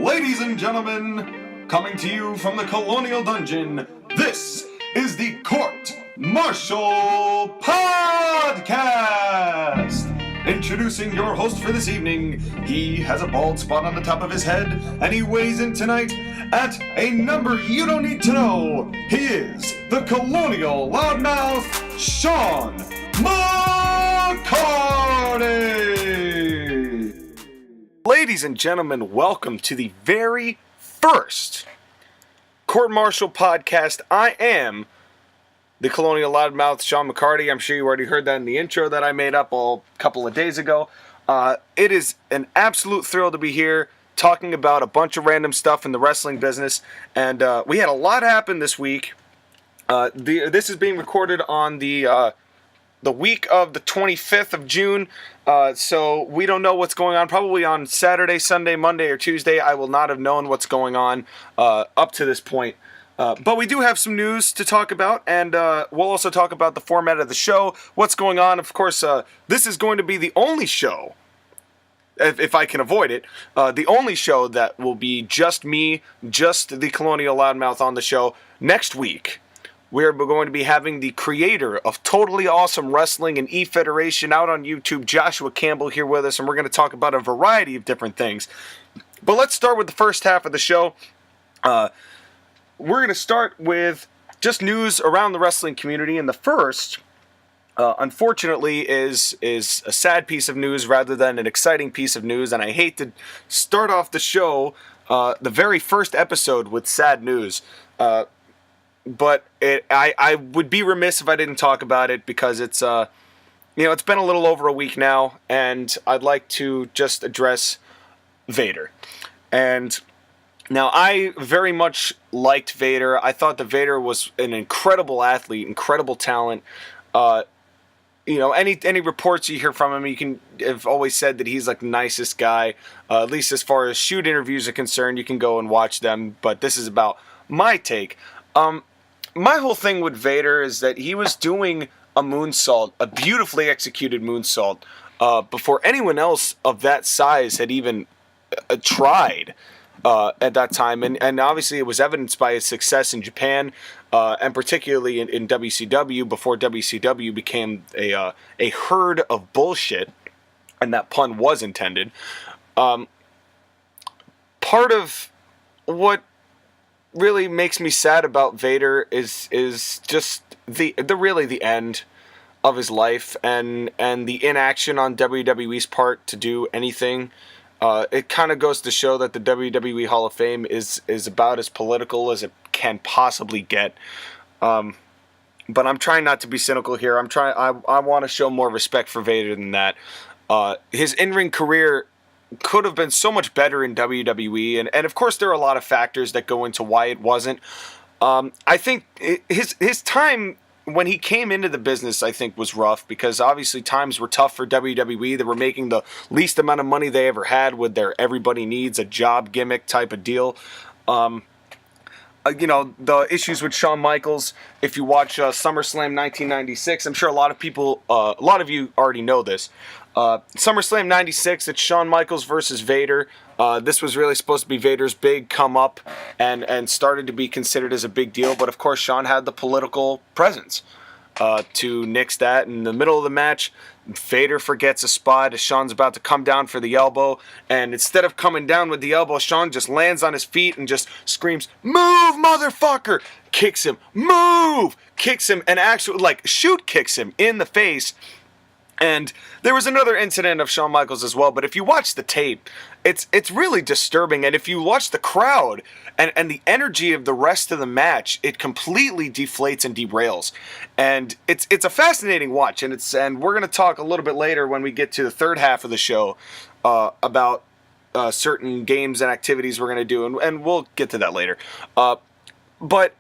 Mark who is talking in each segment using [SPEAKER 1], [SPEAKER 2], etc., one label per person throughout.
[SPEAKER 1] Ladies and gentlemen, coming to you from the Colonial Dungeon, this is the Court Martial Podcast! Introducing your host for this evening, he has a bald spot on the top of his head, and he weighs in tonight at a number you don't need to know. He is the Colonial Loudmouth, Sean McCarty! Ladies and gentlemen, welcome to the very first Court Martial Podcast. I am the Colonial Loudmouth, Sean McCarty. I'm sure you already heard that in the intro that I made up a couple of days ago. It is an absolute thrill to be here talking about a bunch of random stuff in the wrestling business. And we had a lot happen this week. This is being recorded on the week of the 25th of June. So we don't know what's going on. Probably on Saturday, Sunday, Monday, or Tuesday, I will not have known what's going on up to this point. But we do have some news to talk about, and we'll also talk about the format of the show, what's going on. Of course, this is going to be the only show, if I can avoid it, the only show that will be just me, just the Colonial Loudmouth on the show. Next week, we're going to be having the creator of Totally Awesome Wrestling and E-Federation out on YouTube, Joshua Campbell, here with us, and we're going to talk about a variety of different things. But let's start with the first half of the show. We're going to start with just news around the wrestling community, and the first, unfortunately, is a sad piece of news rather than an exciting piece of news, and I hate to start off the show, the very first episode, with sad news, but I would be remiss if I didn't talk about it, because it's it's been a little over a week now, and I'd like to just address Vader. And now, I very much liked Vader. I thought that Vader was an incredible athlete, incredible talent. Any reports you hear from him, have always said that he's like the nicest guy. At least as far as shoot interviews are concerned, you can go and watch them. But this is about my take. My whole thing with Vader is that he was doing a moonsault, a beautifully executed moonsault, before anyone else of that size had even tried. At that time, and obviously it was evidenced by his success in Japan, and particularly in WCW, before WCW became a herd of bullshit, and that pun was intended. Part of what really makes me sad about Vader is just the end of his life, and the inaction on WWE's part to do anything. It kind of goes to show that the WWE Hall of Fame is about as political as it can possibly get. But I'm trying not to be cynical here. I want to show more respect for Vader than that. His in-ring career could have been so much better in WWE, and of course there are a lot of factors that go into why it wasn't. I think his time when he came into the business, I think, was rough, because obviously times were tough for WWE. They were making the least amount of money they ever had with their everybody needs a job gimmick type of deal. The issues with Shawn Michaels, if you watch SummerSlam 1996, I'm sure a lot of you already know this. SummerSlam 96, it's Shawn Michaels versus Vader. This was really supposed to be Vader's big come up, and started to be considered as a big deal, but of course Shawn had the political presence to nix that. In the middle of the match, Vader forgets a spot as Shawn's about to come down for the elbow, and instead of coming down with the elbow, Shawn just lands on his feet and just screams, "Move, motherfucker!" Kicks him, "Move!" Kicks him, and actually, shoot kicks him in the face. And there was another incident of Shawn Michaels as well, but if you watch the tape, it's really disturbing. And if you watch the crowd and the energy of the rest of the match, it completely deflates and derails. And it's a fascinating watch, and we're going to talk a little bit later when we get to the third half of the show about certain games and activities we're going to do, and we'll get to that later. But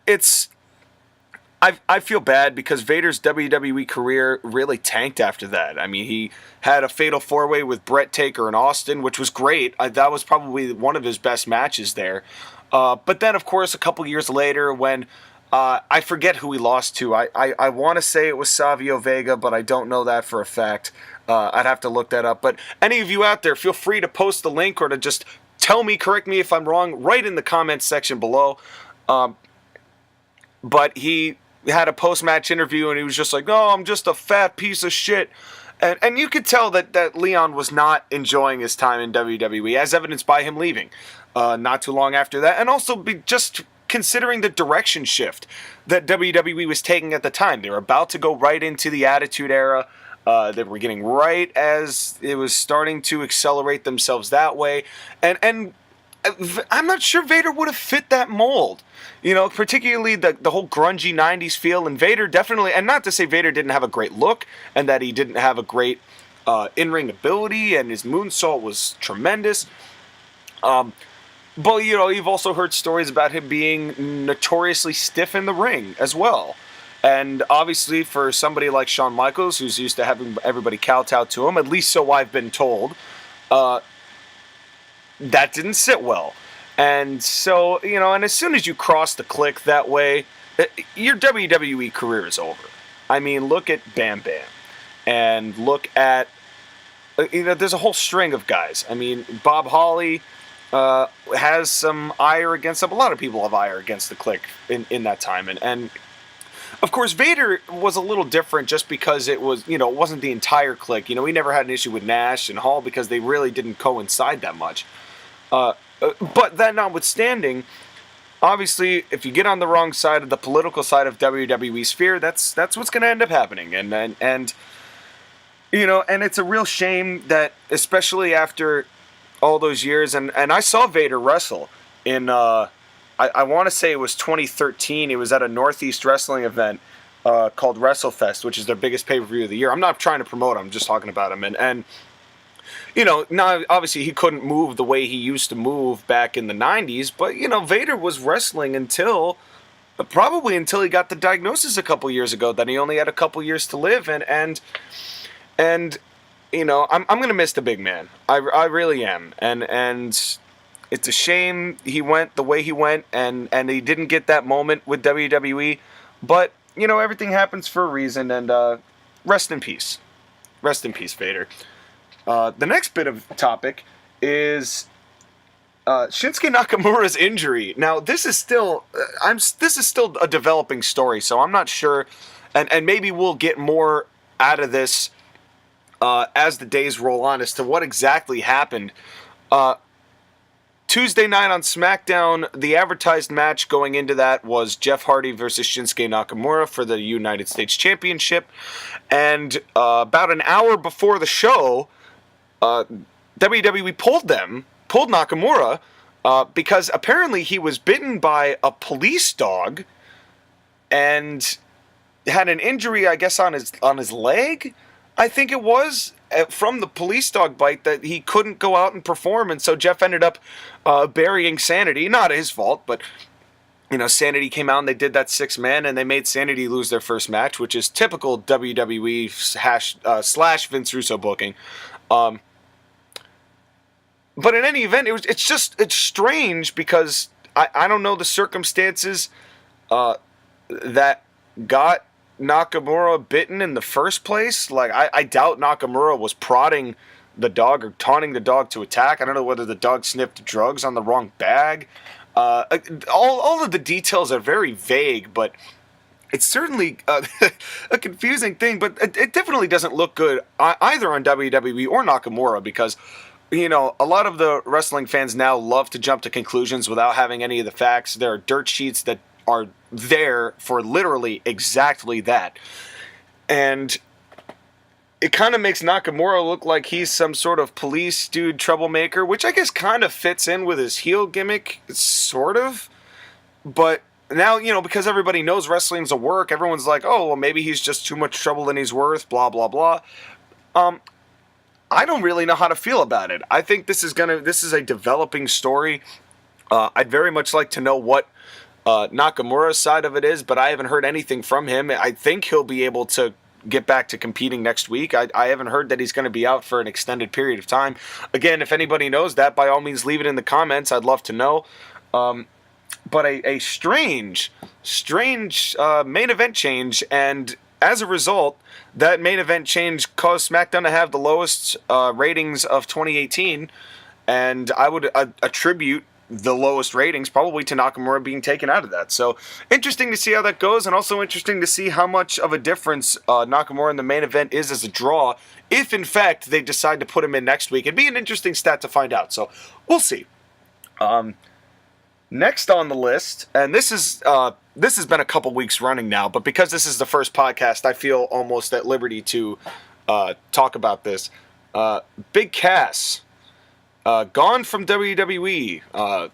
[SPEAKER 1] I feel bad because Vader's WWE career really tanked after that. I mean, he had a fatal four-way with Brett, Taker, and Austin, which was great. That was probably one of his best matches there. But then, of course, a couple years later, when I forget who he lost to. I want to say it was Savio Vega, but I don't know that for a fact. I'd have to look that up. But any of you out there, feel free to post the link or to just tell me, correct me if I'm wrong, right in the comments section below. But he had a post-match interview, and he was just like, "No, I'm just a fat piece of shit." And you could tell that Leon was not enjoying his time in WWE, as evidenced by him leaving not too long after that. And also just considering the direction shift that WWE was taking at the time. They were about to go right into the Attitude Era. They were getting right as it was starting to accelerate themselves that way. And I'm not sure Vader would have fit that mold. You know, particularly the whole grungy 90s feel. And Vader definitely, and not to say Vader didn't have a great look and that he didn't have a great in-ring ability and his moonsault was tremendous. But, you know, you've also heard stories about him being notoriously stiff in the ring as well. And obviously for somebody like Shawn Michaels, who's used to having everybody kowtow to him, at least so I've been told, that didn't sit well. And so, you know, and as soon as you cross the Clique that way, your WWE career is over. I mean, look at Bam Bam. And look at, you know, there's a whole string of guys. I mean, Bob Holly has some ire against him. A lot of people have ire against the Clique in that time. And of course, Vader was a little different just because it was, you know, it wasn't the entire Clique. You know, he never had an issue with Nash and Hall because they really didn't coincide that much. But that notwithstanding, obviously, if you get on the wrong side of the political side of WWE sphere, that's what's going to end up happening. And you know, and it's a real shame that, especially after all those years, and I saw Vader wrestle in, I want to say it was 2013. It was at a Northeast wrestling event called WrestleFest, which is their biggest pay-per-view of the year. I'm not trying to promote him, I'm just talking about him. And you know, now obviously he couldn't move the way he used to move back in the 90s, but, you know, Vader was wrestling probably until he got the diagnosis a couple years ago that he only had a couple years to live. And you know, I'm going to miss the big man. I really am. And it's a shame he went the way he went and he didn't get that moment with WWE. But, you know, everything happens for a reason, and rest in peace. Rest in peace, Vader. The next bit of topic is Shinsuke Nakamura's injury. Now, this is still a developing story, so I'm not sure, and maybe we'll get more out of this as the days roll on as to what exactly happened. Tuesday night on SmackDown, the advertised match going into that was Jeff Hardy versus Shinsuke Nakamura for the United States Championship, and about an hour before the show, WWE pulled Nakamura, because apparently he was bitten by a police dog and had an injury, I guess, on his leg, I think it was, from the police dog bite, that he couldn't go out and perform, and so Jeff ended up burying Sanity. Not his fault, but, you know, Sanity came out and they did that 6-man, and they made Sanity lose their first match, which is typical WWE / Vince Russo booking. But in any event, it's strange because I don't know the circumstances that got Nakamura bitten in the first place. Like, I doubt Nakamura was prodding the dog or taunting the dog to attack. I don't know whether the dog sniffed drugs on the wrong bag. All of the details are very vague, but it's certainly a confusing thing. But it definitely doesn't look good either on WWE or Nakamura, because, you know, a lot of the wrestling fans now love to jump to conclusions without having any of the facts. There are dirt sheets that are there for literally exactly that. And it kind of makes Nakamura look like he's some sort of police dude troublemaker, which I guess kind of fits in with his heel gimmick, sort of. But now, you know, because everybody knows wrestling's a work, everyone's like, oh, well, maybe he's just too much trouble than he's worth, blah, blah, blah. I don't really know how to feel about it. I think this is a developing story. I'd very much like to know what Nakamura's side of it is, but I haven't heard anything from him. I think he'll be able to get back to competing next week. I haven't heard that he's going to be out for an extended period of time. Again, if anybody knows that, by all means, leave it in the comments. I'd love to know. But a strange main event change, and as a result, that main event change caused SmackDown to have the lowest ratings of 2018, And I would attribute the lowest ratings probably to Nakamura being taken out of that. So interesting to see how that goes, and also interesting to see how much of a difference Nakamura in the main event is as a draw, if in fact they decide to put him in next week. It'd be an interesting stat to find out. So we'll see. Next on the list, and this has been a couple weeks running now, but because this is the first podcast, I feel almost at liberty to talk about this. Big Cass. Gone from WWE,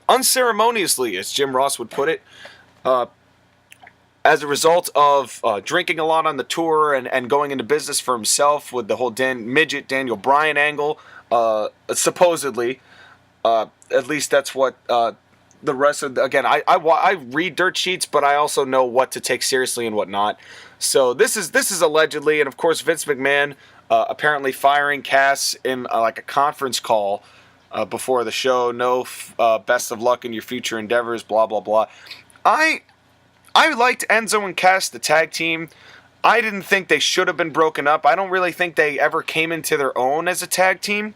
[SPEAKER 1] unceremoniously, as Jim Ross would put it, as a result of drinking a lot on the tour and going into business for himself with the whole midget Daniel Bryan angle, supposedly. At least that's what the rest of again, I read dirt sheets, but I also know what to take seriously and what not. So this is allegedly, and of course Vince McMahon apparently firing Cass in like a conference call before the show. No, best of luck in your future endeavors. Blah blah blah. I liked Enzo and Cass, the tag team. I didn't think they should have been broken up. I don't really think they ever came into their own as a tag team.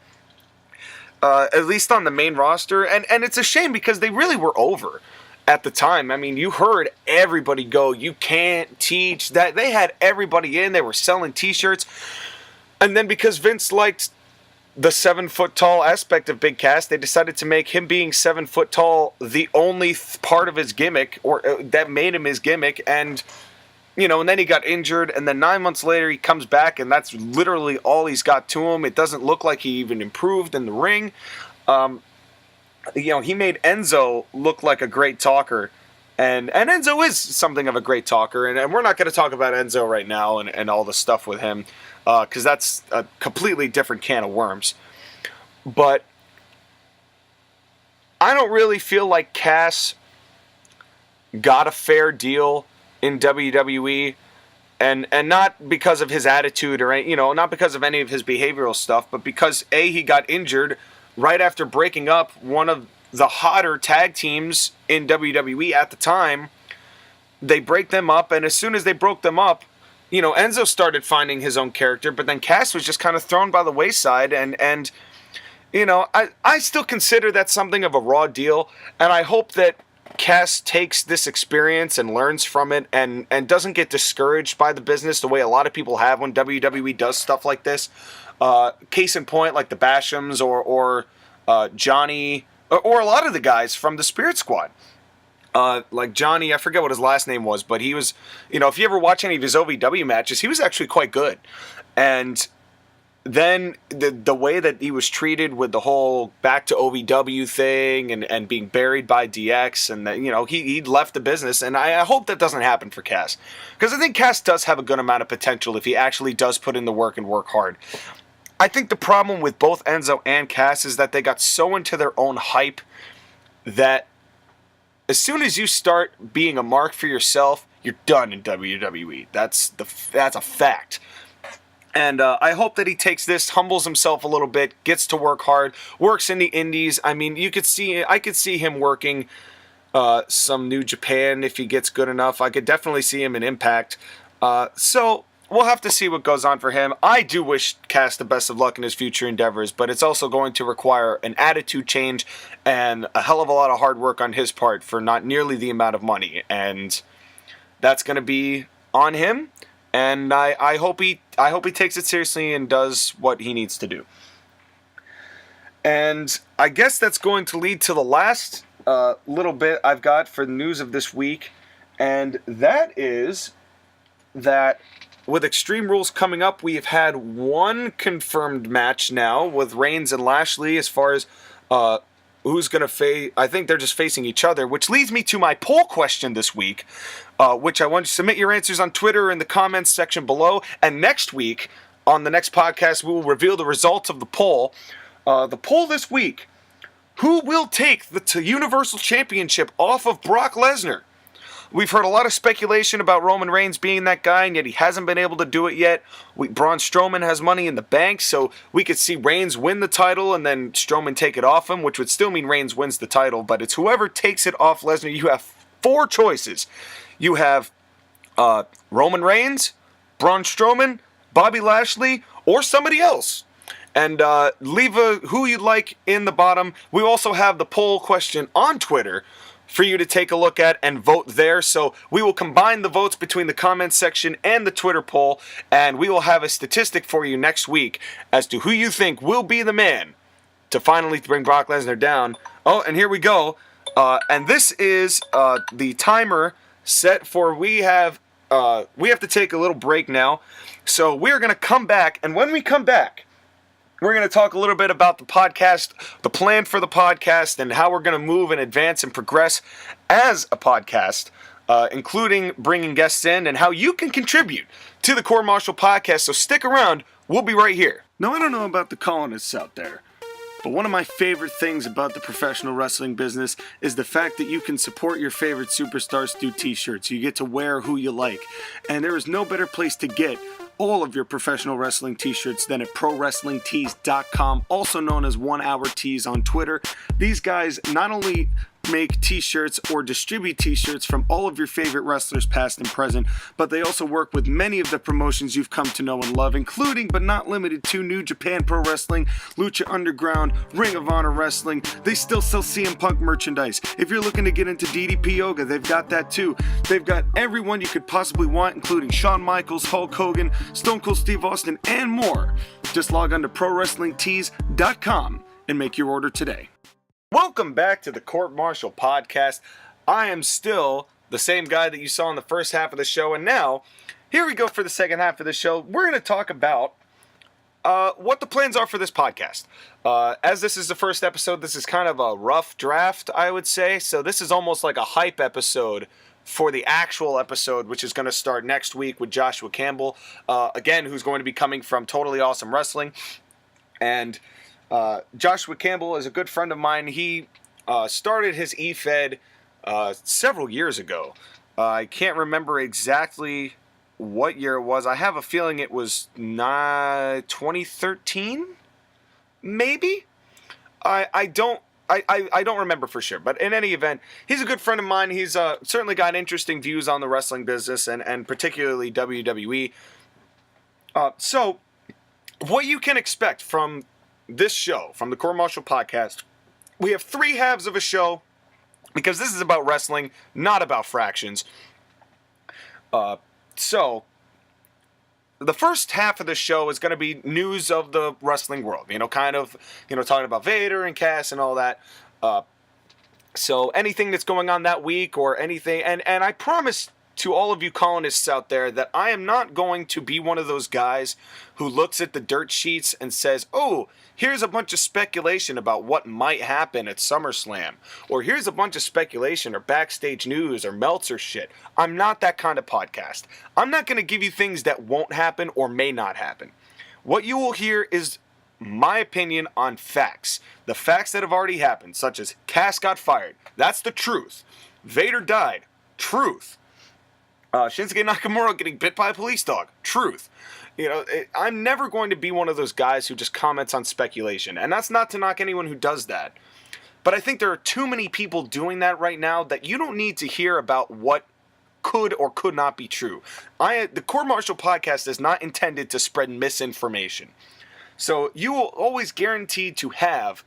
[SPEAKER 1] At least on the main roster, and it's a shame because they really were over at the time. I mean, you heard everybody go, "You can't teach that." They had everybody in. They were selling T-shirts. And then because Vince liked the 7-foot tall aspect of Big Cass, they decided to make him being 7 foot tall the only part of his gimmick, or that made him his gimmick. And and then he got injured, and then 9 months later he comes back, and that's literally all he's got to him. It doesn't look like he even improved in the ring. He made Enzo look like a great talker. And Enzo is something of a great talker, and we're not going to talk about Enzo right now and all the stuff with him, because that's a completely different can of worms. But I don't really feel like Cass got a fair deal in WWE, and not because of his attitude or not because of any of his behavioral stuff, but because he got injured right after breaking up one of the hotter tag teams in WWE at the time. They break them up, and as soon as they broke them up, Enzo started finding his own character, but then Cass was just kind of thrown by the wayside, and I still consider that something of a raw deal, and I hope that Cass takes this experience and learns from it and doesn't get discouraged by the business the way a lot of people have when WWE does stuff like this. Case in point, like the Bashams or Johnny, or a lot of the guys from the Spirit Squad. Like Johnny, I forget what his last name was, but he was, if you ever watch any of his OVW matches, he was actually quite good. And then the way that he was treated with the whole back to OVW thing and being buried by DX, and that he left the business, and I hope that doesn't happen for Cass, because I think Cass does have a good amount of potential if he actually does put in the work and work hard. I think the problem with both Enzo and Cass is that they got so into their own hype that as soon as you start being a mark for yourself, you're done in WWE. That's a fact. And I hope that he takes this, humbles himself a little bit, gets to work hard, works in the indies. I mean, I could see him working some New Japan if he gets good enough. I could definitely see him in Impact. So we'll have to see what goes on for him. I do wish Cass the best of luck in his future endeavors, but it's also going to require an attitude change and a hell of a lot of hard work on his part for not nearly the amount of money. And that's going to be on him. And I hope he takes it seriously and does what he needs to do. And I guess that's going to lead to the last little bit I've got for the news of this week. And that is that with Extreme Rules coming up, we have had one confirmed match now with Reigns and Lashley as far as who's going to face. I think they're just facing each other, which leads me to my poll question this week, which I want you to submit your answers on Twitter in the comments section below. And next week, on the next podcast, we will reveal the results of the poll. The poll this week: who will take the Universal Championship off of Brock Lesnar? We've heard a lot of speculation about Roman Reigns being that guy, and yet he hasn't been able to do it yet. Braun Strowman has money in the bank, so we could see Reigns win the title and then Strowman take it off him, which would still mean Reigns wins the title, but it's whoever takes it off Lesnar. You have 4 choices. You have Roman Reigns, Braun Strowman, Bobby Lashley, or somebody else. and leave who you'd like in the bottom. We also have the poll question on Twitter for you to take a look at and vote there. So we will combine the votes between the comments section and the Twitter poll, and we will have a statistic for you next week as to who you think will be the man to finally bring Brock Lesnar down. Oh, and here we go. And this is the timer set for we have to take a little break now. So we're going to come back, and when we come back, we're going to talk a little bit about the podcast, the plan for the podcast, and how we're going to move and advance and progress as a podcast, including bringing guests in and how you can contribute to the Court Martial podcast. So stick around. We'll be right here. Now, I don't know about the colonists out there, but one of my favorite things about the professional wrestling business is the fact that you can support your favorite superstars through t-shirts. You get to wear who you like. And there is no better place to get all of your professional wrestling t-shirts than at ProWrestlingTees.com, also known as 1 Hour Tees on Twitter. These guys not only make t-shirts or distribute t-shirts from all of your favorite wrestlers past and present, but they also work with many of the promotions you've come to know and love, including but not limited to New Japan Pro Wrestling, Lucha Underground, Ring of Honor Wrestling. They still sell CM Punk merchandise. If you're looking to get into DDP Yoga, they've got that too. They've got everyone you could possibly want, including Shawn Michaels, Hulk Hogan, Stone Cold Steve Austin, and more. Just log on to ProWrestlingTees.com and make your order today. Welcome back to the Court Martial Podcast. I am still the same guy that you saw in the first half of the show, and now, here we go for the second half of the show. We're going to talk about what the plans are for this podcast. As this is the first episode, this is kind of a rough draft, I would say, so this is almost like a hype episode for the actual episode, which is going to start next week with Joshua Campbell, again, who's going to be coming from Totally Awesome Wrestling, and Joshua Campbell is a good friend of mine. He started his eFed several years ago. I can't remember exactly what year it was. I have a feeling it was 2013, maybe? I don't remember for sure. But in any event, he's a good friend of mine. He's certainly got interesting views on the wrestling business and particularly WWE. So, what you can expect from this show, from the Court Martial Podcast, we have 3 halves of a show because this is about wrestling, not about fractions. So, the first half of the show is going to be news of the wrestling world, talking about Vader and Cass and all that. So, anything that's going on that week or anything, and I promise to all of you colonists out there that I am not going to be one of those guys who looks at the dirt sheets and says, oh, here's a bunch of speculation about what might happen at SummerSlam, or here's a bunch of speculation or backstage news or Meltzer shit. I'm not that kind of podcast. I'm not going to give you things that won't happen or may not happen. What you will hear is my opinion on facts. The facts that have already happened, such as Cass got fired. That's the truth. Vader died. Truth. Shinsuke Nakamura getting bit by a police dog. Truth. I'm never going to be one of those guys who just comments on speculation. And that's not to knock anyone who does that. But I think there are too many people doing that right now that you don't need to hear about what could or could not be true. The Court Martial Podcast is not intended to spread misinformation. So you will always guaranteed to have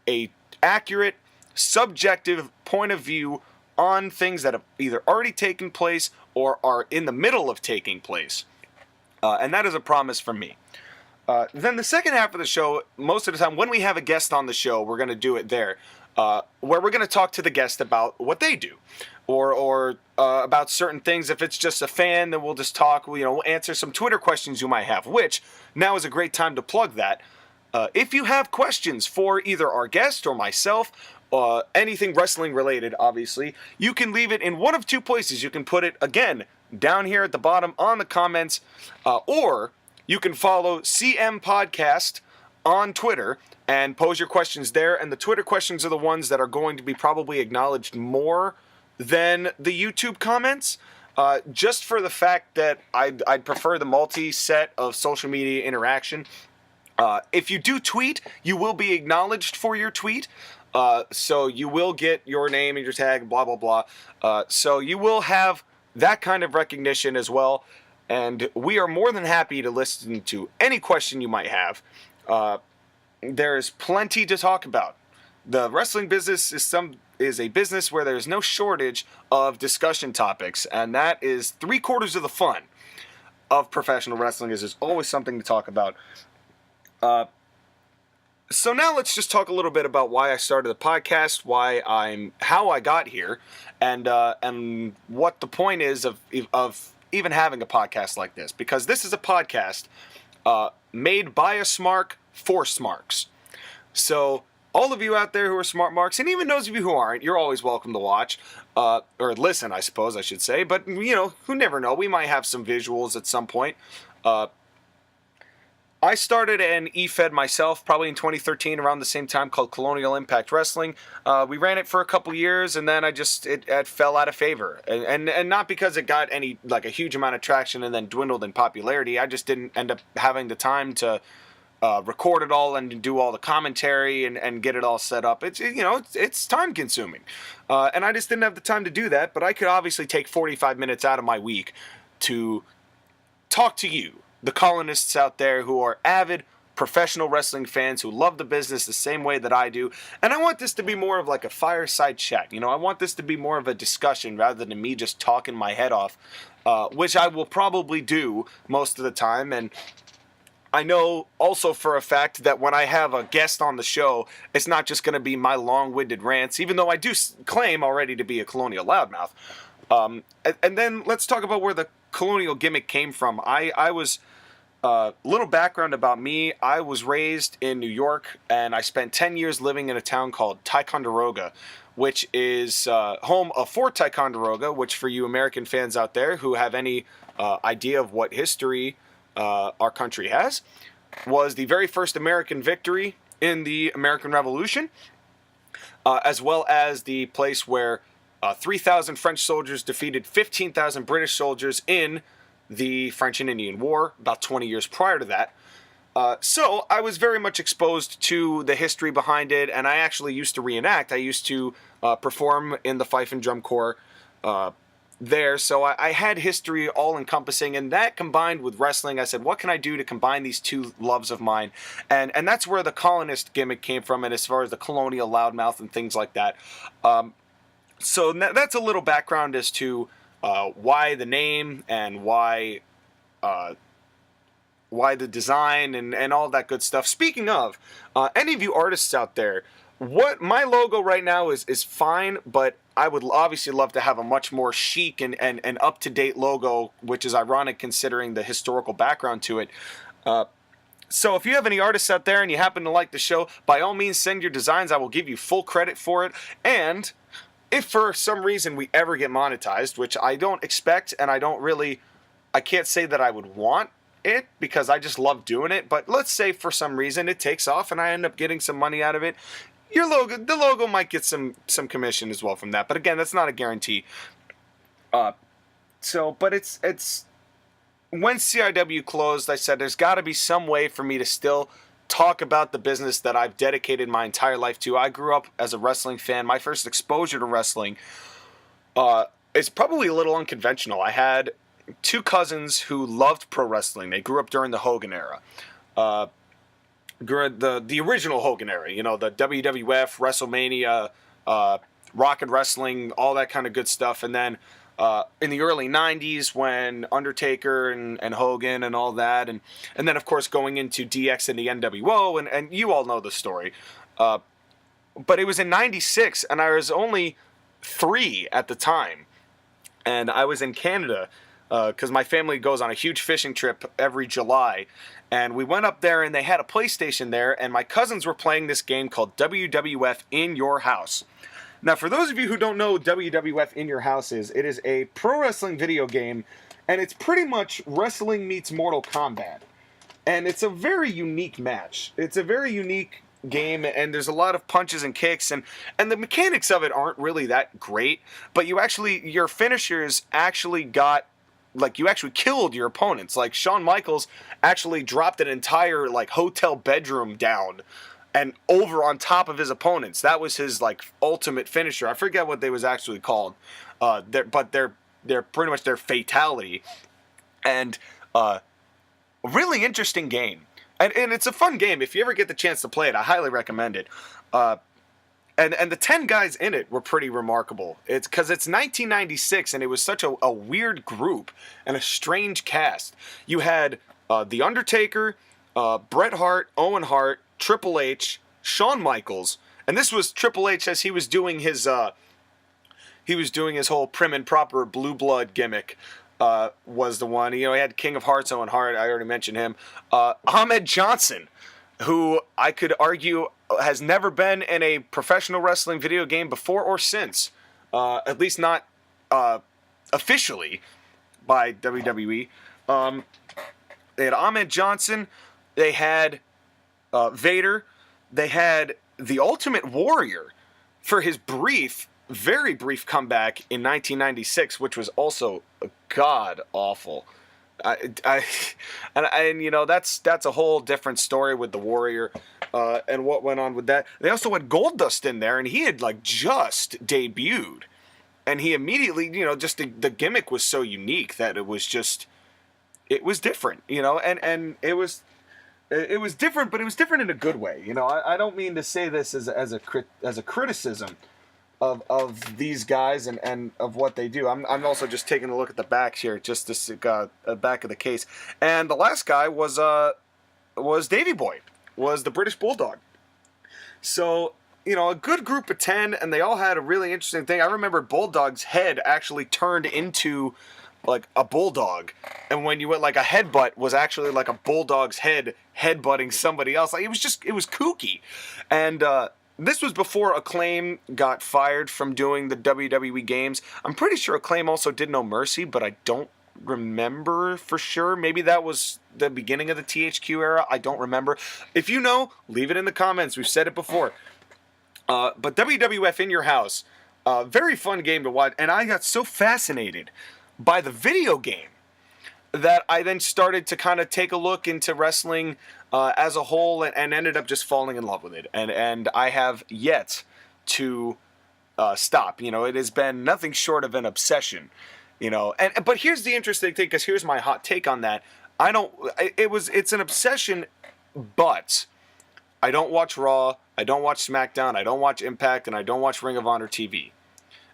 [SPEAKER 1] a accurate, subjective point of view on things that have either already taken place or are in the middle of taking place. And that is a promise from me. Then the second half of the show, most of the time when we have a guest on the show, we're going to do it there, where we're going to talk to the guest about what they do, or about certain things. If it's just a fan, then we'll just talk, we'll answer some Twitter questions you might have, which now is a great time to plug that. If you have questions for either our guest or myself, anything wrestling related, obviously, you can leave it in one of 2 places. You can put it, again, down here at the bottom on the comments, or you can follow CM Podcast on Twitter and pose your questions there. And the Twitter questions are the ones that are going to be probably acknowledged more than the YouTube comments, just for the fact that I'd prefer the multi-set of social media interaction. If you do tweet, you will be acknowledged for your tweet. So you will get your name and your tag, blah, blah, blah. So you will have that kind of recognition as well. And we are more than happy to listen to any question you might have. There's plenty to talk about. The wrestling business is a business where there's no shortage of discussion topics, and that is 3/4 of the fun of professional wrestling. Is there's always something to talk about. So now let's just talk a little bit about why I started the podcast, how I got here, and what the point is of even having a podcast like this. Because this is a podcast made by a smark for smarks. So all of you out there who are smart marks, and even those of you who aren't, you're always welcome to watch or listen, I suppose I should say. But who never know? We might have some visuals at some point. I started an e-fed myself probably in 2013 around the same time called Colonial Impact Wrestling. We ran it for a couple years, and then it fell out of favor. And not because it got a huge amount of traction and then dwindled in popularity. I just didn't end up having the time to record it all and do all the commentary and get it all set up. It's time consuming. And I just didn't have the time to do that, but I could obviously take 45 minutes out of my week to talk to you, the colonists out there who are avid professional wrestling fans who love the business the same way that I do. And I want this to be more of like a fireside chat. I want this to be more of a discussion rather than me just talking my head off, which I will probably do most of the time. And I know also for a fact that when I have a guest on the show, it's not just going to be my long-winded rants, even though I do claim already to be a colonial loudmouth. And then let's talk about where the colonial gimmick came from. I was little background about me. I was raised in New York, and I spent 10 years living in a town called Ticonderoga, which is home of Fort Ticonderoga, which for you American fans out there who have any idea of what history our country has, was the very first American victory in the American Revolution, as well as the place where 3,000 French soldiers defeated 15,000 British soldiers in the French and Indian War about 20 years prior to that. So I was very much exposed to the history behind it, and I actually used to reenact. I used to perform in the Fife and Drum Corps there, so I had history all-encompassing, and that combined with wrestling, I said, what can I do to combine these two loves of mine? And that's where the colonist gimmick came from, and as far as the colonial loudmouth and things like that. So that's a little background as to why the name and why the design and all that good stuff. Speaking of, any of you artists out there, what my logo right now is fine, but I would obviously love to have a much more chic and up-to-date logo, which is ironic considering the historical background to it. So if you have any artists out there and you happen to like the show, by all means send your designs. I will give you full credit for it. And if for some reason we ever get monetized, which I don't expect, and I can't say that I would want it because I just love doing it, but let's say for some reason it takes off and I end up getting some money out of it, the logo might get some commission as well from that. But again, that's not a guarantee. But it's when CIW closed, I said there's got to be some way for me to still talk about the business that I've dedicated my entire life to. I grew up as a wrestling fan. My first exposure to wrestling is probably a little unconventional. I had two cousins who loved pro wrestling. They grew up during the Hogan era. The original Hogan era, the WWF, WrestleMania, Rock and Wrestling, all that kind of good stuff. And then in the early 90s when Undertaker and Hogan and all that, and then of course going into DX and the NWO, and you all know the story. But it was in 96, and I was only 3 at the time, and I was in Canada because my family goes on a huge fishing trip every July. And we went up there, and they had a PlayStation there, and my cousins were playing this game called WWF In Your House. Now, for those of you who don't know what WWF In Your House is, it is a pro wrestling video game, and it's pretty much wrestling meets Mortal Kombat. And it's a very unique match. It's a very unique game, and there's a lot of punches and kicks, and the mechanics of it aren't really that great, but your finishers actually got, you actually killed your opponents. Like, Shawn Michaels actually dropped an entire, hotel bedroom down and over on top of his opponents. That was his, ultimate finisher. I forget what they was actually called. But they're pretty much their fatality. And a really interesting game. And it's a fun game. If you ever get the chance to play it, I highly recommend it. And the 10 guys in it were pretty remarkable. It's because it's 1996, and it was such a weird group and a strange cast. You had The Undertaker, Bret Hart, Owen Hart, Triple H, Shawn Michaels, and this was Triple H as he was doing his whole prim and proper blue blood gimmick. Was the one. He had King of Hearts, Owen Hart. I already mentioned him. Ahmed Johnson, who I could argue has never been in a professional wrestling video game before or since. At least not officially by WWE. They had Ahmed Johnson. They had Vader. They had the Ultimate Warrior for his very brief comeback in 1996, which was also god awful. And that's a whole different story with the Warrior and what went on with that. They also had Goldust in there, and he had just debuted, and he immediately just the gimmick was so unique that it was different, and it was different, but it was different in a good way. I don't mean to say this as a criticism of these guys and of what they do. I'm also just taking a look at the backs here, just to see the back of the case. And the last guy was Davey Boy, was the British Bulldog. So, a good group of 10, and they all had a really interesting thing. I remember Bulldog's head actually turned into like a bulldog, and when you went a headbutt was actually like a bulldog's head headbutting somebody else. It was kooky. And this was before Acclaim got fired from doing the WWE games. I'm pretty sure Acclaim also did No Mercy, but I don't remember for sure. Maybe that was the beginning of the THQ era. I don't remember. If you know, leave it in the comments. We've said it before. But WWF In Your House, very fun game to watch. And I got so fascinated by the video game that I then started to kind of take a look into wrestling as a whole, and ended up just falling in love with it. And I have yet to stop. It has been nothing short of an obsession. But here's the interesting thing, because here's my hot take on that. It's an obsession, but I don't watch Raw, I don't watch SmackDown, I don't watch Impact, and I don't watch Ring of Honor TV.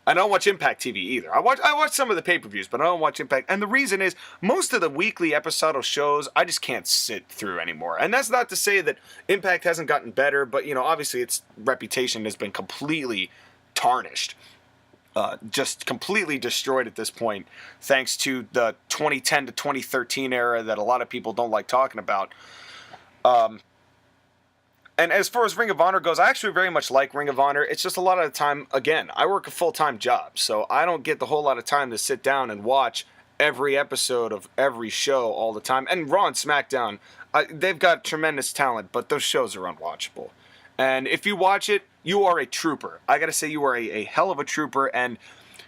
[SPEAKER 1] I don't watch Impact TV either. I watch some of the pay-per-views, but I don't watch Impact. And the reason is, most of the weekly episodial shows, I just can't sit through anymore. And that's not to say that Impact hasn't gotten better, but, obviously its reputation has been completely tarnished. Just completely destroyed at this point, thanks to the 2010 to 2013 era that a lot of people don't like talking about. And as far as Ring of Honor goes, I actually very much like Ring of Honor. It's just a lot of the time, again, I work a full-time job, so I don't get the whole lot of time to sit down and watch every episode of every show all the time. And Raw and SmackDown, they've got tremendous talent, but those shows are unwatchable. And if you watch it, you are a trooper. I gotta say, you are a hell of a trooper. And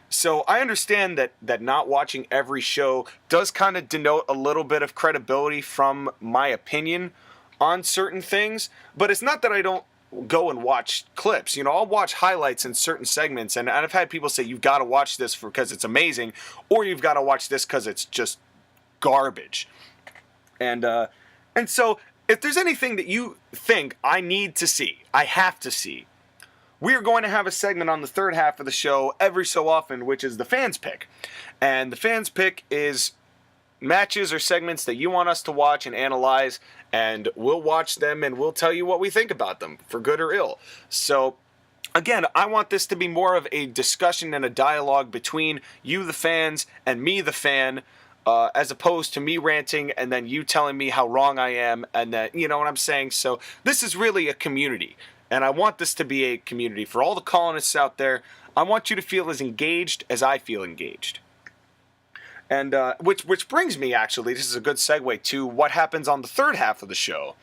[SPEAKER 1] so I understand that not watching every show does kind of denote a little bit of credibility from my opinion on certain things, but it's not that I don't go and watch clips. I'll watch highlights in certain segments, and I've had people say, you've got to watch this because it's amazing, or you've got to watch this because it's just garbage. And so if there's anything that you think I need to see, I have to see, we are going to have a segment on the third half of the show every so often, which is the Fans Pick. And the Fans Pick is matches or segments that you want us to watch and analyze, and we'll watch them and we'll tell you what we think about them, for good or ill. So, again, I want this to be more of a discussion and a dialogue between you, the fans, and me, the fan, as opposed to me ranting and then you telling me how wrong I am, and that, you know what I'm saying? So, this is really a community, and I want this to be a community. For all the colonists out there, I want you to feel as engaged as I feel engaged. And which brings me, actually, this is a good segue to what happens on the third half of the show.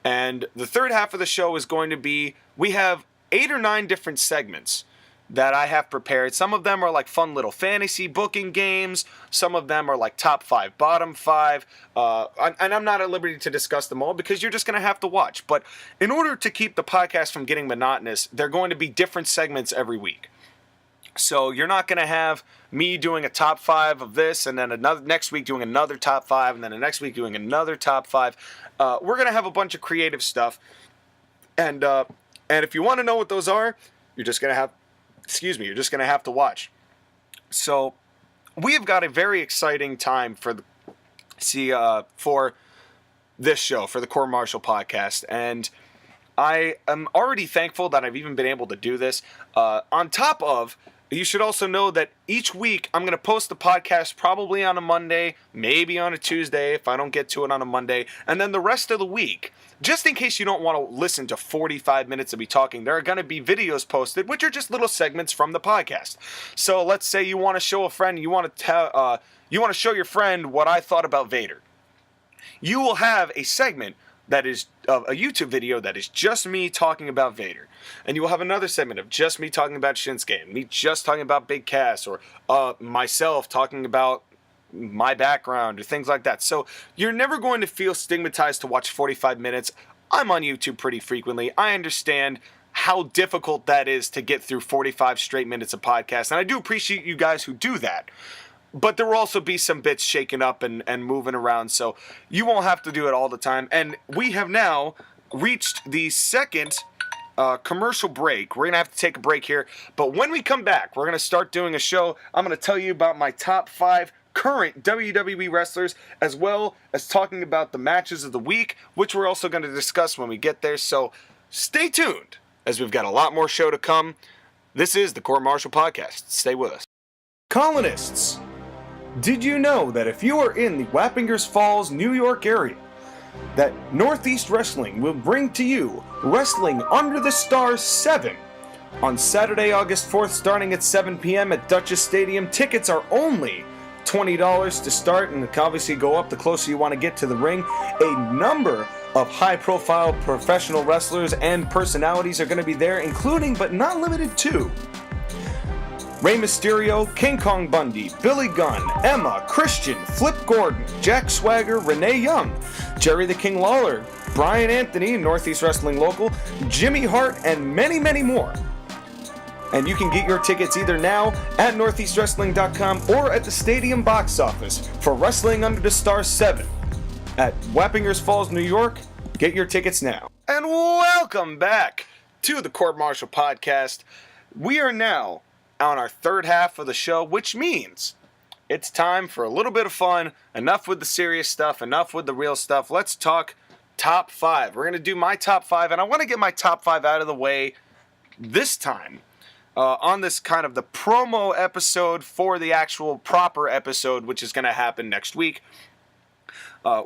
[SPEAKER 1] And the third half of the show is going to be, we have 8 or 9 different segments that I have prepared. Some of them are like fun little fantasy booking games. Some of them are like top 5, bottom 5. And I'm not at liberty to discuss them all because you're just going to have to watch. But in order to keep the podcast from getting monotonous, they're going to be different segments every week. So you're not going to have me doing a top 5 of this and then another next week doing another top 5 and then the next week doing another top 5. We're going to have a bunch of creative stuff. And if you want to know what those are, you're just going to have to watch. So we have got a very exciting time for this show, for the Court Martial podcast, and I am already thankful that I've even been able to do this. On top of, you should also know that each week I'm going to post the podcast probably on a Monday, maybe on a Tuesday if I don't get to it on a Monday, and then the rest of the week, just in case you don't want to listen to 45 minutes of me talking, there are going to be videos posted, which are just little segments from the podcast. So let's say you want to show a friend, you want to show your friend what I thought about Vader. You will have a segment that is a YouTube video that is just me talking about Vader. And you will have another segment of just me talking about Shinsuke, and me just talking about Big Cass, or myself talking about my background, or things like that. So you're never going to feel stigmatized to watch 45 minutes. I'm on YouTube pretty frequently. I understand how difficult that is to get through 45 straight minutes of podcast, and I do appreciate you guys who do that. But there will also be some bits shaken up and moving around, so you won't have to do it all the time. And we have now reached the second commercial break. We're going to have to take a break here. But when we come back, we're going to start doing a show. I'm going to tell you about my top 5 current WWE wrestlers, as well as talking about the matches of the week, which we're also going to discuss when we get there. So stay tuned, as we've got a lot more show to come. This is the Court Martial Podcast. Stay with us. Colonists! Did you know that if you are in the Wappingers Falls, New York area, that Northeast Wrestling will bring to you Wrestling Under the Stars 7 on Saturday, August 4th, starting at 7 p.m. at Duchess Stadium? Tickets are only $20 to start, and can obviously go up the closer you want to get to the ring. A number of high-profile professional wrestlers and personalities are going to be there, including but not limited to Rey Mysterio, King Kong Bundy, Billy Gunn, Emma, Christian, Flip Gordon, Jack Swagger, Renee Young, Jerry the King Lawler, Brian Anthony, Northeast Wrestling Local, Jimmy Hart, and many, many more. And you can get your tickets either now at northeastwrestling.com or at the stadium box office for Wrestling Under the Stars 7 at Wappingers Falls, New York. Get your tickets now. And welcome back to the Court Martial Podcast. We are now on our third half of the show, which means it's time for a little bit of fun. Enough with the serious stuff, enough with the real stuff. Let's talk top 5. We're going to do my top 5, and I want to get my top 5 out of the way this time on this kind of the promo episode for the actual proper episode, which is going to happen next week,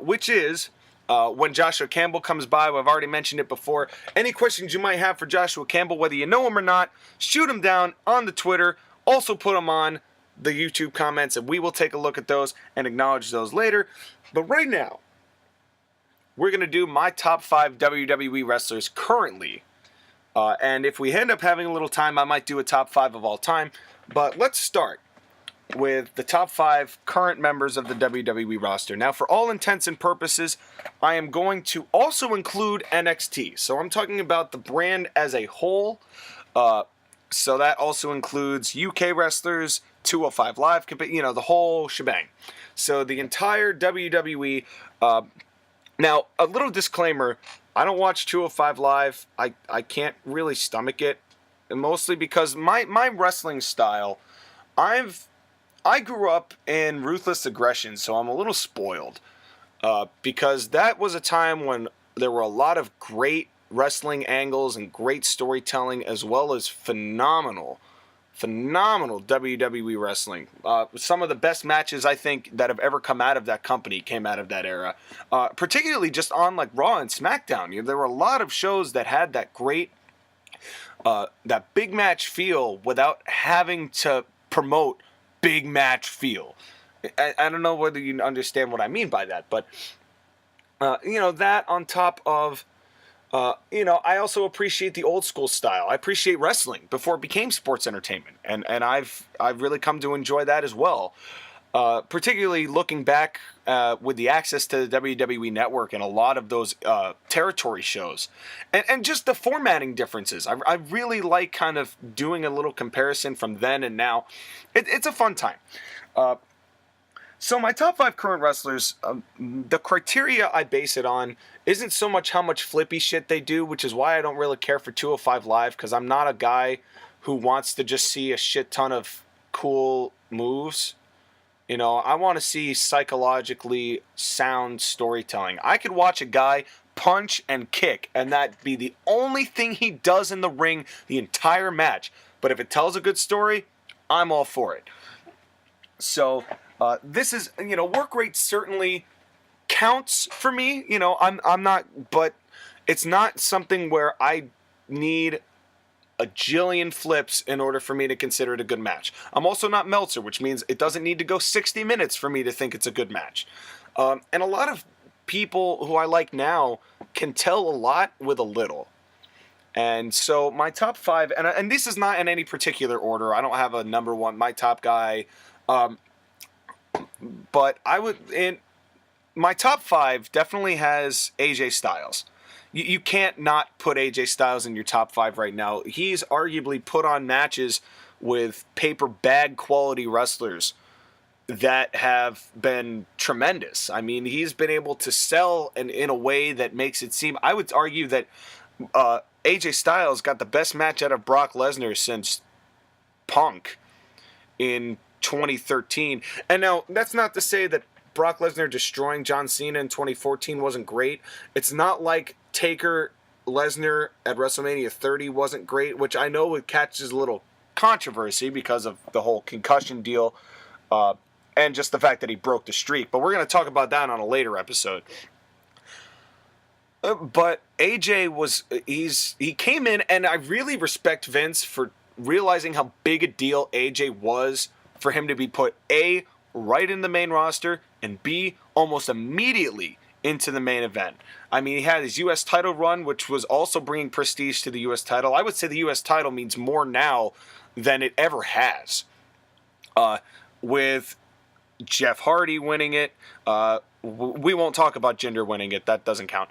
[SPEAKER 1] which is when Joshua Campbell comes by. I've already mentioned it before. Any questions you might have for Joshua Campbell, whether you know him or not, shoot him down on the Twitter. Also put them on the YouTube comments, and we will take a look at those and acknowledge those later. But right now, we're going to do my top 5 WWE wrestlers currently. And if we end up having a little time, I might do a top 5 of all time. But let's start with the top 5 current members of the WWE roster. Now, for all intents and purposes, I am going to also include NXT. So I'm talking about the brand as a whole. So that also includes UK wrestlers, 205 Live, the whole shebang. So the entire WWE. Now, a little disclaimer, I don't watch 205 Live. I can't really stomach it, mostly because my wrestling style, I grew up in Ruthless Aggression, so I'm a little spoiled, because that was a time when there were a lot of great wrestling angles and great storytelling, as well as phenomenal WWE wrestling. Some of the best matches, I think, that have ever come out of that company came out of that era, particularly just on like Raw and SmackDown. There were a lot of shows that had that great, that big match feel without having to promote big match feel. I don't know whether you understand what I mean by that, but that on top of I also appreciate the old school style. I appreciate wrestling before it became sports entertainment, and I've really come to enjoy that as well. particularly looking back with the access to the WWE Network and a lot of those territory shows. And just the formatting differences. I really like kind of doing a little comparison from then and now. It's a fun time. So my top 5 current wrestlers, the criteria I base it on isn't so much how much flippy shit they do, which is why I don't really care for 205 Live, because I'm not a guy who wants to just see a shit ton of cool moves. You know, I want to see psychologically sound storytelling. I could watch a guy punch and kick, and that be the only thing he does in the ring the entire match. But if it tells a good story, I'm all for it. So this is, work rate certainly counts for me. I'm not, but it's not something where I need a jillion flips in order for me to consider it a good match. I'm also not Meltzer, which means it doesn't need to go 60 minutes for me to think it's a good match. And a lot of people who I like now can tell a lot with a little. And so my top 5, and this is not in any particular order. I don't have a number one, my top guy. But my top 5 definitely has AJ Styles. You can't not put AJ Styles in your top 5 right now. He's arguably put on matches with paper bag quality wrestlers that have been tremendous. I mean, he's been able to sell in a way that makes it seem... I would argue that AJ Styles got the best match out of Brock Lesnar since Punk in 2013. And now, that's not to say that Brock Lesnar destroying John Cena in 2014 wasn't great. It's not like Taker Lesnar at WrestleMania 30 wasn't great, which I know catches a little controversy because of the whole concussion deal and just the fact that he broke the streak. But we're going to talk about that on a later episode. But AJ he came in, and I really respect Vince for realizing how big a deal AJ was for him to be put A, right in the main roster, and B, almost immediately into the main event. I mean, he had his U.S. title run, which was also bringing prestige to the U.S. title. I would say the U.S. title means more now than it ever has. With Jeff Hardy winning it, we won't talk about Jinder winning it. That doesn't count.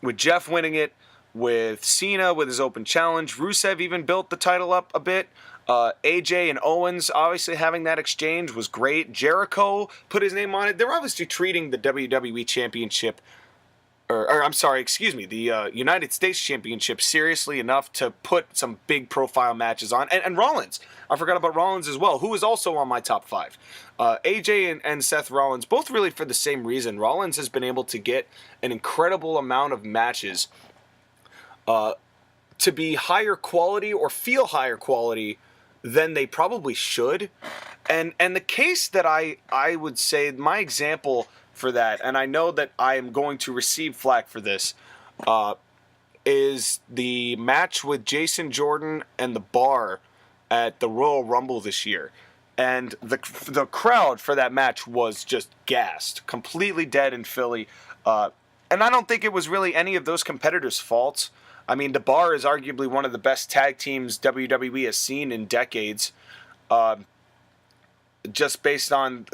[SPEAKER 1] With Jeff winning it, with Cena with his open challenge, Rusev even built the title up a bit. AJ and Owens obviously having that exchange was great. Jericho put his name on it. They're obviously treating the WWE Championship, the United States Championship seriously enough to put some big profile matches on. And Rollins. I forgot about Rollins as well, who is also on my top 5. AJ and Seth Rollins, both really for the same reason. Rollins has been able to get an incredible amount of matches to be higher quality or feel higher quality than they probably should. And the case that I would say, my example for that, and I know that I am going to receive flack for this, is the match with Jason Jordan and the Bar at the Royal Rumble this year. And the crowd for that match was just gassed, completely dead in Philly. And I don't think it was really any of those competitors' faults. I mean, The Bar is arguably one of the best tag teams WWE has seen in decades, just based on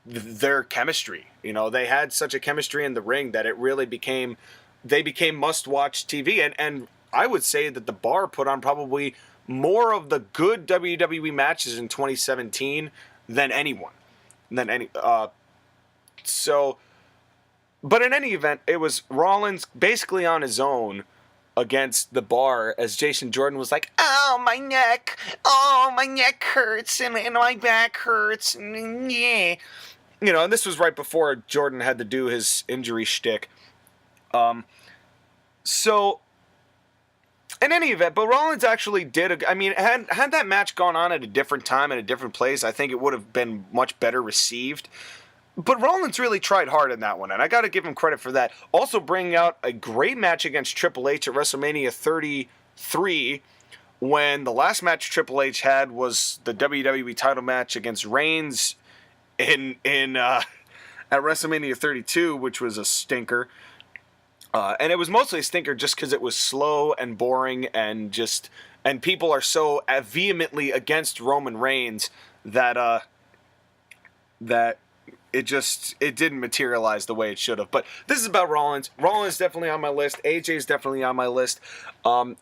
[SPEAKER 1] their chemistry. They had such a chemistry in the ring that it really became must-watch TV. And I would say that The Bar put on probably more of the good WWE matches in 2017 than anyone. But in any event, it was Rollins basically on his own against The Bar, as Jason Jordan was like, oh, my neck hurts, and my back hurts, and yeah. And this was right before Jordan had to do his injury shtick. So, in any event, but Rollins actually did, had that match gone on at a different time, at a different place, I think it would have been much better received. But Rollins really tried hard in that one, and I got to give him credit for that. Also bringing out a great match against Triple H at WrestleMania 33, when the last match Triple H had was the WWE title match against Reigns at WrestleMania 32, which was a stinker. And it was mostly a stinker just because it was slow and boring, and people are so vehemently against Roman Reigns that that it didn't materialize the way it should have. But this is about Rollins. Rollins definitely on my list. AJ's definitely on my list. I'm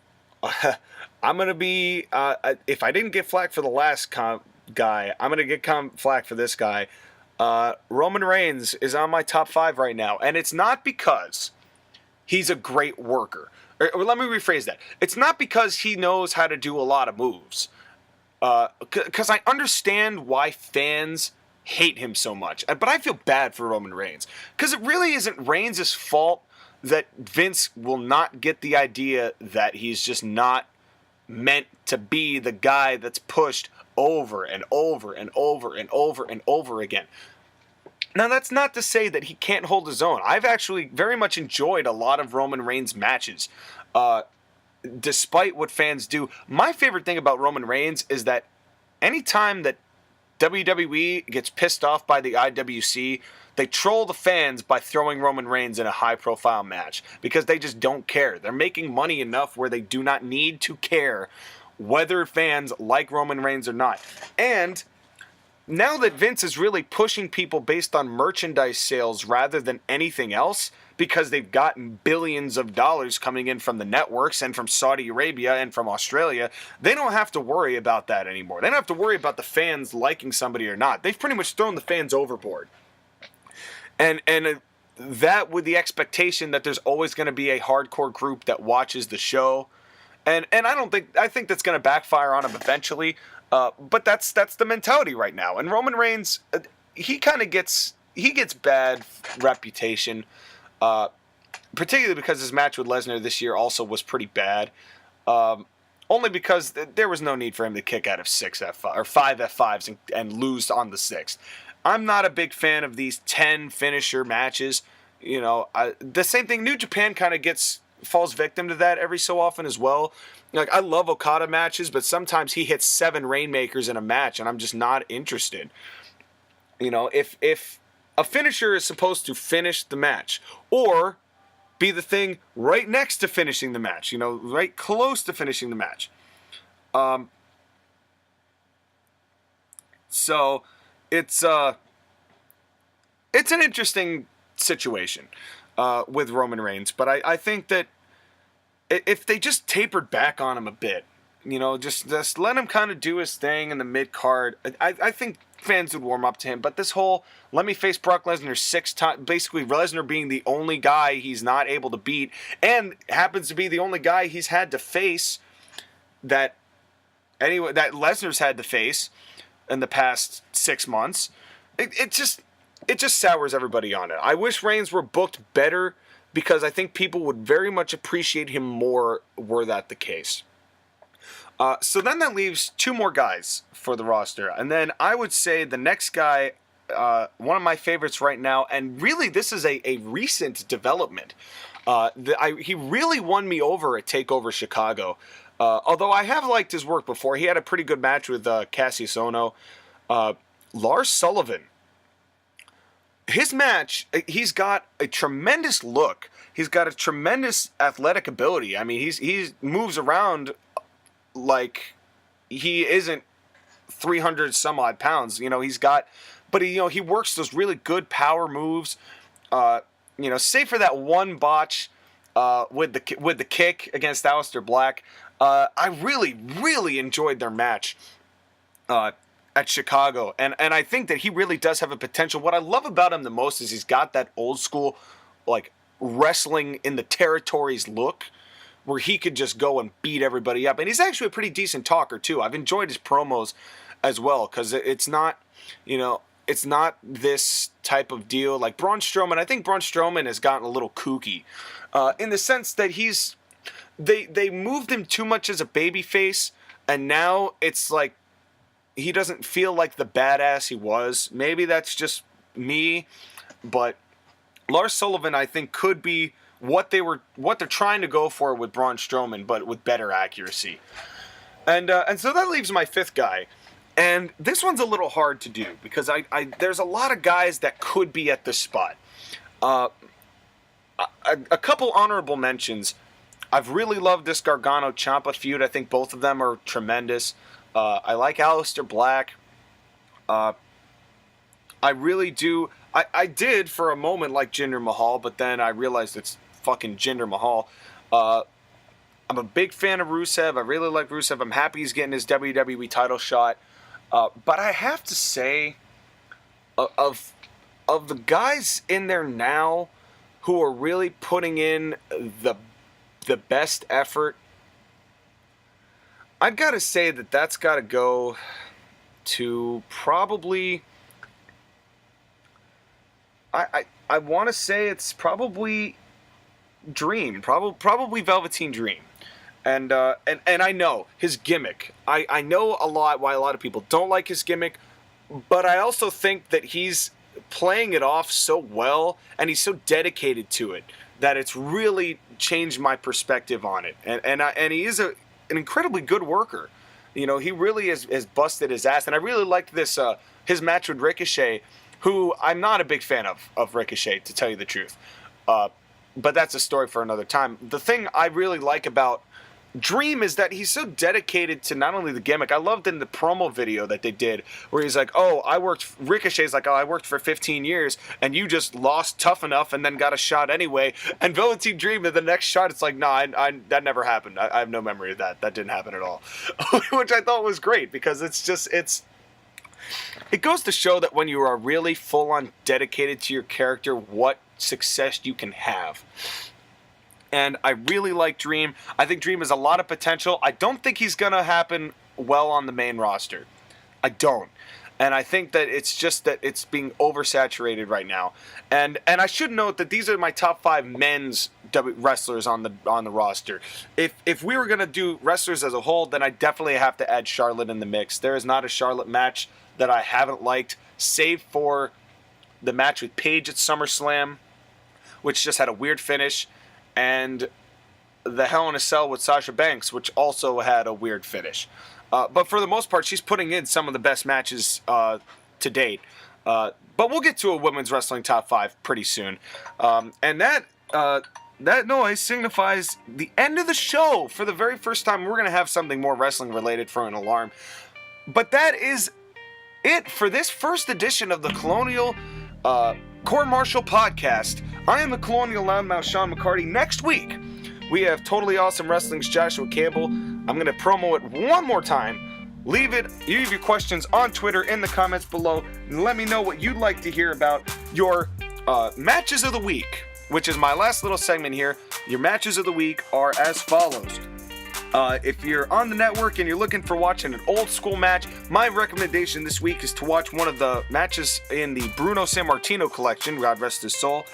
[SPEAKER 1] gonna be if I didn't get flack for the last guy, I'm gonna get flack for this guy. Roman Reigns is on my top 5 right now, and it's not because he's a great worker. Or let me rephrase that. It's not because he knows how to do a lot of moves. Because I understand why fans hate him so much. But I feel bad for Roman Reigns. Because it really isn't Reigns' fault that Vince will not get the idea that he's just not meant to be the guy that's pushed over and over and over and over and over again. Now, that's not to say that he can't hold his own. I've actually very much enjoyed a lot of Roman Reigns matches. Despite what fans do, my favorite thing about Roman Reigns is that anytime that WWE gets pissed off by the IWC, they troll the fans by throwing Roman Reigns in a high-profile match because they just don't care. They're making money enough where they do not need to care whether fans like Roman Reigns or not. And now that Vince is really pushing people based on merchandise sales rather than anything else, because they've gotten billions of dollars coming in from the networks and from Saudi Arabia and from Australia, they don't have to worry about that anymore. They don't have to worry about the fans liking somebody or not. They've pretty much thrown the fans overboard. And that with the expectation that there's always going to be a hardcore group that watches the show. And I think that's going to backfire on him eventually. But that's the mentality right now. And Roman Reigns, he gets bad reputation. Particularly because his match with Lesnar this year also was pretty bad. Only because there was no need for him to kick out of 5 F5s and lose on the 6th. I'm not a big fan of these 10 finisher matches. You know, the same thing, New Japan kind of falls victim to that every so often as well. Like, I love Okada matches, but sometimes he hits 7 Rainmakers in a match, and I'm just not interested. You know, if a finisher is supposed to finish the match, or be the thing right next to finishing the match, you know, right close to finishing the match. So it's an interesting situation with Roman Reigns, but I think that if they just tapered back on him a bit, you know, just let him kind of do his thing in the mid-card, I think fans would warm up to him. But this whole, let me face Brock Lesnar 6 times, basically Lesnar being the only guy he's not able to beat, and happens to be the only guy he's had to face that Lesnar's had to face in the past 6 months, it just sours everybody on it. I wish Reigns were booked better, because I think people would very much appreciate him more were that the case. So then that leaves 2 more guys for the roster. And then I would say the next guy, one of my favorites right now, and really this is a recent development. He really won me over at TakeOver Chicago. Although I have liked his work before. He had a pretty good match with Cassius Ohno. Lars Sullivan. His match, he's got a tremendous look. He's got a tremendous athletic ability. I mean, he moves around like he isn't 300 some odd pounds. You know, he works those really good power moves. You know, save for that one botch with the kick against Aleister Black. I really, really enjoyed their match at Chicago, and I think that he really does have a potential. What I love about him the most is he's got that old school, like, wrestling in the territories look, where he could just go and beat everybody up. And he's actually a pretty decent talker too. I've enjoyed his promos as well, because it's not, you know, it's not this type of deal like Braun Strowman. I think Braun Strowman has gotten a little kooky, in the sense that they moved him too much as a babyface, and now it's like, he doesn't feel like the badass he was. Maybe that's just me, but Lars Sullivan, I think, could be what they're trying to go for with Braun Strowman, but with better accuracy. And so that leaves my 5th guy, and this one's a little hard to do because there's a lot of guys that could be at this spot. A couple honorable mentions. I've really loved this Gargano-Ciampa feud. I think both of them are tremendous. I like Aleister Black. I really do. I did for a moment like Jinder Mahal, but then I realized it's fucking Jinder Mahal. I'm a big fan of Rusev. I really like Rusev. I'm happy he's getting his WWE title shot. But I have to say, of the guys in there now who are really putting in the best effort, I've got to say that's got to go to probably... I want to say it's probably Dream. Probably Velveteen Dream. And I know his gimmick. I know a lot why a lot of people don't like his gimmick, but I also think that he's playing it off so well and he's so dedicated to it that it's really changed my perspective on it. And he is an incredibly good worker. You know, he really has busted his ass. And I really liked this his match with Ricochet, who I'm not a big fan of Ricochet, to tell you the truth. But that's a story for another time. The thing I really like about Dream is that he's so dedicated to not only the gimmick. I loved in the promo video that they did where he's like, Ricochet's like, I worked for 15 years and you just lost tough enough and then got a shot anyway. And Velveteen Dream in the next shot, it's like, that never happened. I have no memory of that. That didn't happen at all. Which I thought was great because it goes to show that when you are really full on dedicated to your character, what success you can have. And I really like Dream. I think Dream has a lot of potential. I don't think he's going to happen well on the main roster. I don't. And I think that it's just that it's being oversaturated right now. And I should note that these are my top 5 men's wrestlers on the roster. If we were going to do wrestlers as a whole, then I definitely have to add Charlotte in the mix. There is not a Charlotte match that I haven't liked, save for the match with Paige at SummerSlam, which just had a weird finish, and the Hell in a Cell with Sasha Banks, which also had a weird finish. But for the most part, she's putting in some of the best matches to date. But we'll get to a women's wrestling top 5 pretty soon. And that noise signifies the end of the show. For the very first time, we're going to have something more wrestling related for an alarm. But that is it for this first edition of the Colonial Court Martial Podcast. I am the Colonial Loudmouth Sean McCarty. Next week, we have Totally Awesome Wrestling's Joshua Campbell. I'm going to promo it one more time. Leave your questions on Twitter in the comments below, and let me know what you'd like to hear about your matches of the week, which is my last little segment here. Your matches of the week are as follows. If you're on the network and you're looking for watching an old school match, my recommendation this week is to watch one of the matches in the Bruno Sammartino collection, God rest his soul,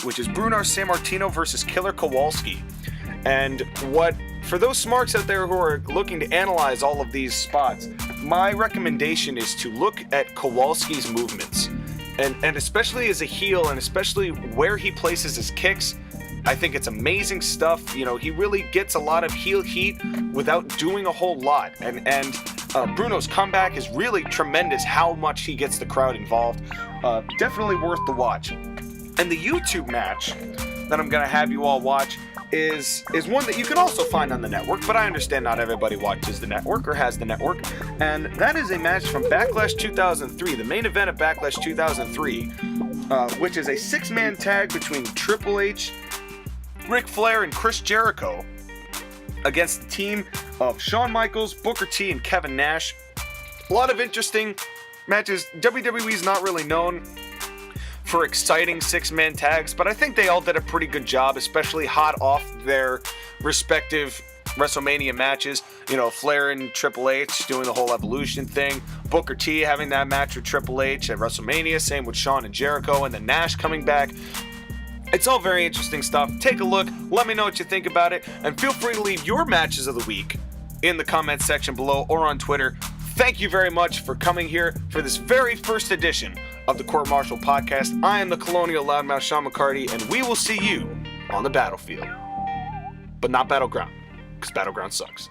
[SPEAKER 1] which is Bruno Sammartino versus Killer Kowalski. And for those smarks out there who are looking to analyze all of these spots, my recommendation is to look at Kowalski's movements. And especially as a heel, and especially where he places his kicks, I think it's amazing stuff. You know, he really gets a lot of heel heat without doing a whole lot. And Bruno's comeback is really tremendous, how much he gets the crowd involved. Definitely worth the watch. And the YouTube match that I'm going to have you all watch is one that you can also find on the network, but I understand not everybody watches the network or has the network. And that is a match from Backlash 2003, the main event of Backlash 2003, which is a 6-man tag between Triple H, Ric Flair, and Chris Jericho against the team of Shawn Michaels, Booker T, and Kevin Nash. A lot of interesting matches. WWE's not really known for exciting 6-man tags, but I think they all did a pretty good job, especially hot off their respective WrestleMania matches. You know, Flair and Triple H doing the whole Evolution thing, Booker T having that match with Triple H at WrestleMania, same with Shawn and Jericho, and then Nash coming back. It's all very interesting stuff. Take a look, let me know what you think about it, and feel free to leave your matches of the week in the comments section below or on Twitter. Thank you very much for coming here for this very first edition of the Court Martial Podcast. I am the Colonial Loudmouth Sean McCarty, and we will see you on the battlefield. But not Battleground, because Battleground sucks.